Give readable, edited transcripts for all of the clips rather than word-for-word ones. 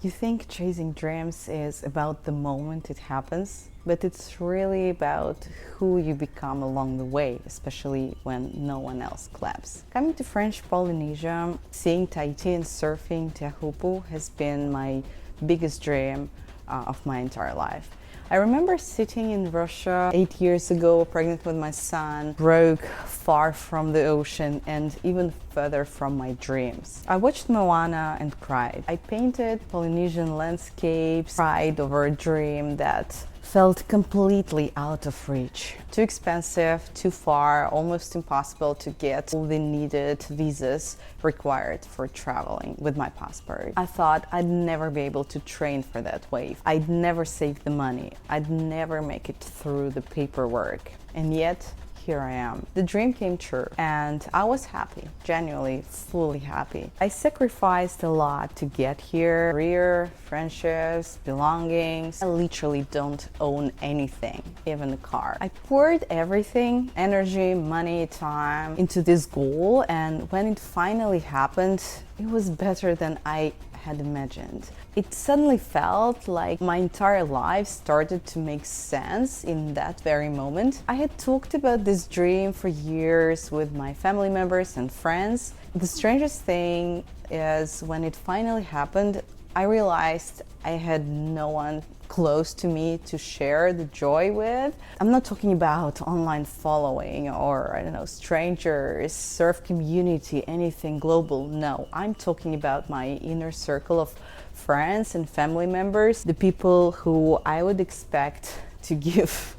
You think chasing dreams is about the moment it happens, but it's really about who you become along the way, especially when no one else claps. Coming to French Polynesia, seeing Tahiti and surfing Teahupoo has been my biggest dream of my entire life. I remember sitting in Russia 8 years ago, pregnant with my son, broke, far from the ocean and even further from my dreams. I watched Moana and cried. I painted Polynesian landscapes, cried over a dream that felt completely out of reach. Too expensive, too far, almost impossible to get all the needed visas required for traveling with my passport. I thought I'd never be able to train for that wave. I'd never save the money. I'd never make it through the paperwork. And yet, here I am. The dream came true and I was happy, genuinely, fully happy. I sacrificed a lot to get here. Career, friendships, belongings. I literally don't own anything, even a car. I poured everything, energy, money, time into this goal, and when it finally happened, it was better than I had imagined. It suddenly felt like my entire life started to make sense in that very moment. I had talked about this dream for years with my family members and friends. The strangest thing is when it finally happened, I realized I had no one close to me to share the joy with. I'm not talking about online following or, I don't know, strangers, surf community, anything global. No, I'm talking about my inner circle of friends and family members, the people who I would expect to give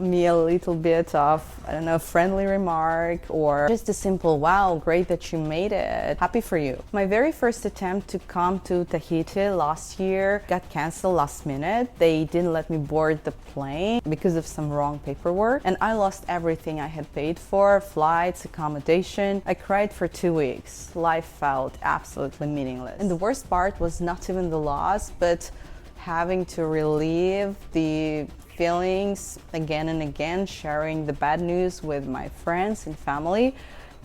me a little bit of, I don't know, friendly remark or just a simple, wow, great that you made it, happy for you. My very first attempt to come to Tahiti last year got canceled last minute. They didn't let me board the plane because of some wrong paperwork, and I lost everything I had paid for, flights, accommodation. I cried for 2 weeks. Life felt absolutely meaningless. And the worst part was not even the loss, but having to relieve the feelings again and again, sharing the bad news with my friends and family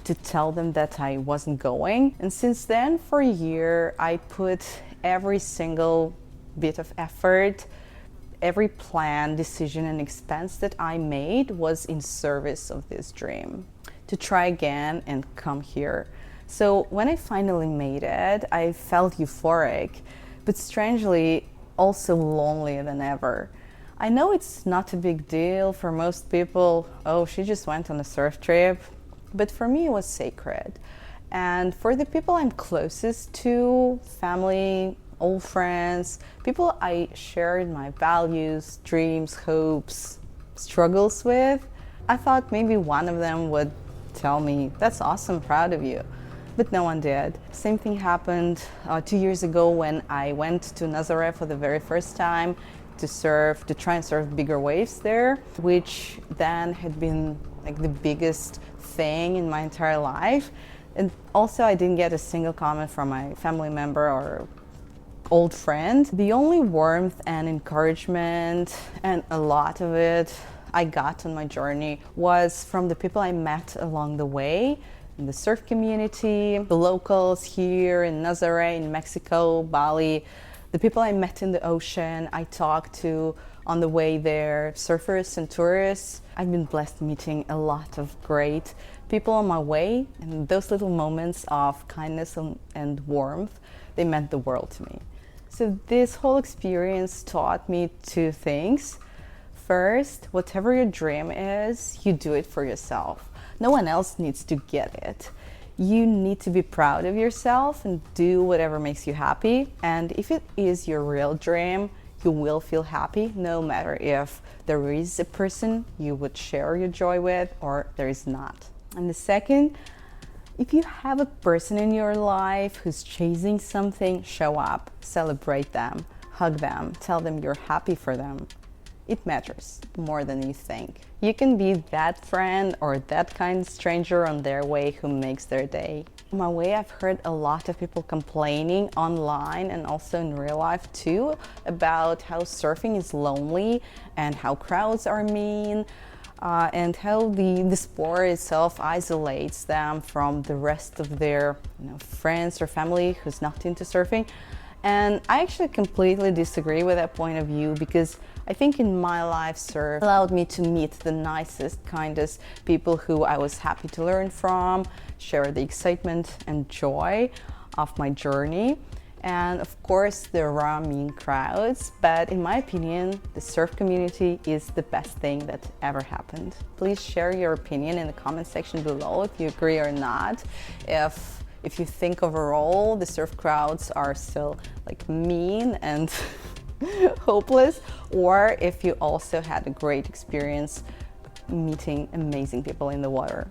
to tell them that I wasn't going. And since then, for a year, I put every single bit of effort, every plan, decision, and expense that I made was in service of this dream, to try again and come here. So when I finally made it, I felt euphoric, but strangely, also lonelier than ever. I know it's not a big deal for most people. Oh, she just went on a surf trip. But for me, it was sacred. And for the people I'm closest to, family, old friends, people I shared my values, dreams, hopes, struggles with, I thought maybe one of them would tell me, that's awesome, proud of you. But no one did. Same thing happened 2 years ago when I went to Nazareth for the very first time to surf, to try and surf bigger waves there, which then had been like the biggest thing in my entire life. And also I didn't get a single comment from my family member or old friend. The only warmth and encouragement, and a lot of it I got on my journey, was from the people I met along the way, in the surf community, the locals here in Nazaré, in Mexico, Bali, the people I met in the ocean, I talked to on the way there, surfers and tourists. I've been blessed meeting a lot of great people on my way, and those little moments of kindness and warmth, they meant the world to me. So this whole experience taught me two things. First, whatever your dream is, you do it for yourself. No one else needs to get it. You need to be proud of yourself and do whatever makes you happy. And if it is your real dream, you will feel happy no matter if there is a person you would share your joy with or there is not. And the second, if you have a person in your life who's chasing something, show up, celebrate them, hug them, tell them you're happy for them. It matters more than you think. You can be that friend or that kind of stranger on their way who makes their day. On my way, I've heard a lot of people complaining online and also in real life too about how surfing is lonely and how crowds are mean and how the sport itself isolates them from the rest of their friends or family who's not into surfing. And I actually completely disagree with that point of view, because I think in my life surf allowed me to meet the nicest, kindest people who I was happy to learn from, share the excitement and joy of my journey. And of course there are mean crowds, but in my opinion the surf community is the best thing that ever happened. Please share your opinion in the comment section below if you agree or not. If you think overall the surf crowds are still like mean and hopeless, or if you also had a great experience meeting amazing people in the water.